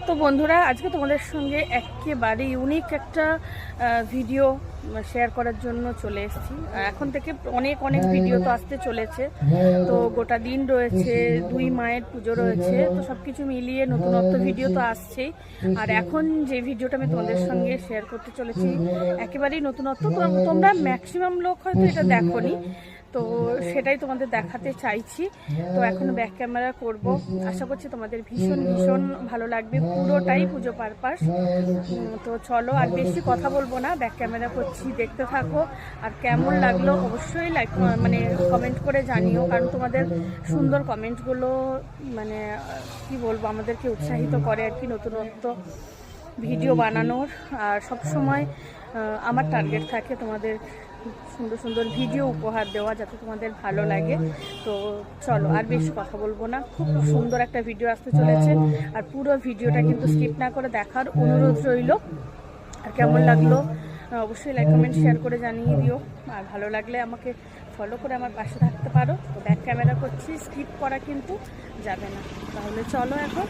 তো বন্ধুরা, আজকে তোমাদের সঙ্গে একেবারে ইউনিক একটা ভিডিও শেয়ার করার জন্য চলে এসেছি। এখন থেকে অনেক ভিডিও তো আসতে চলেছে, তো গোটা দিন রয়েছে, দুই মায়ের পুজো রয়েছে, তো সব কিছু মিলিয়ে নতুনত্ব ভিডিও তো আসছেই। আর এখন যে ভিডিওটা আমি তোমাদের সঙ্গে শেয়ার করতে চলেছি একেবারেই নতুনত্ব। তো তোমরা ম্যাক্সিমাম লোক হয়তো এটা দেখোনি, তো সেটাই তোমাদের দেখাতে চাইছি। তো এখন ব্যাক ক্যামেরা করব, আশা করছি তোমাদের ভীষণ ভালো লাগবে, পুরোটাই পুজো পারপাস। তো চলো, আর বেশি কথা বলবো না, ব্যাক ক্যামেরা করছি, দেখতে থাকো। আর কেমন লাগলো অবশ্যই কমেন্ট করে জানিও, কারণ তোমাদের সুন্দর কমেন্টগুলো কি বলবো, আমাদেরকে উৎসাহিত করে আর কি নতুনত্ব ভিডিও বানানোর। আর সব সময় আমার টার্গেট থাকে তোমাদের সুন্দর ভিডিও উপহার দেওয়া, যাতে তোমাদের ভালো লাগে। তো চলো, আর বেশি কথা বলবো না, খুব সুন্দর একটা ভিডিও আসতে চলেছে। আর পুরো ভিডিওটা কিন্তু স্কিপ না করে দেখার অনুরোধ রইল। আর কেমন লাগলো অবশ্যই লাইক কমেন্ট শেয়ার করে জানিয়ে দিও। আর ভালো লাগলে আমাকে ফলো করে আমার পাশে থাকতে পারো। তো ব্যাক ক্যামেরা করছি, স্কিপ করা কিন্তু যাবে না। তাহলে চলো এখন।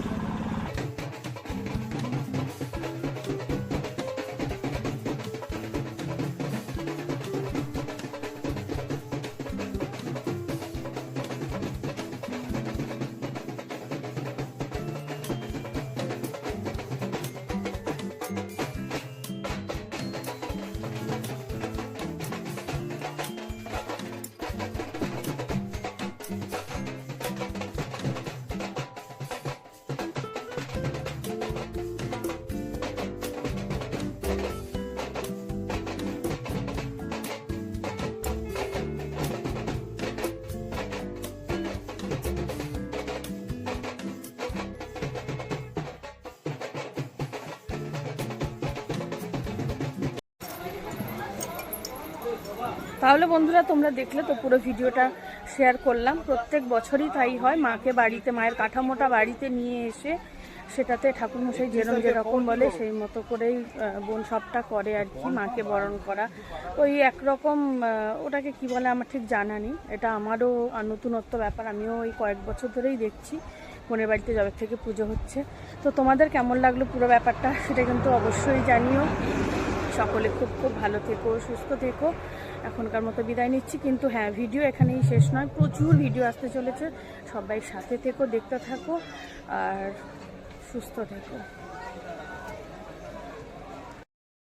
তাহলে বন্ধুরা, তোমরা দেখলে তো পুরো ভিডিওটা শেয়ার করলাম। প্রত্যেক বছরই তাই হয়, মাকে বাড়িতে, মায়ের কাঠামোটা বাড়িতে নিয়ে এসে সেটাতে ঠাকুরমশাই যেরকম বলে সেই মতো করেই বোন সবটা করে আর কি, মাকে বরণ করা। ওই একরকম, ওটাকে কি বলে আমার ঠিক জানা নেই, এটা আমারও নতুনত্ব ব্যাপার। আমিও ওই কয়েক বছর ধরেই দেখছি বোনের বাড়িতে যবে থেকে পুজো হচ্ছে। তো তোমাদের কেমন লাগলো পুরো ব্যাপারটা সেটা কিন্তু অবশ্যই জানিও। সকলে খুব ভালো থেকো, সুস্থ থেকো। এখনকার মতো বিদায় নিচ্ছি, কিন্তু হ্যাঁ, ভিডিও এখানেই শেষ নয়, প্রচুর ভিডিও আসতে চলেছে। সবাই সাথে থেকো, দেখতে থাকো আর সুস্থ থেকো।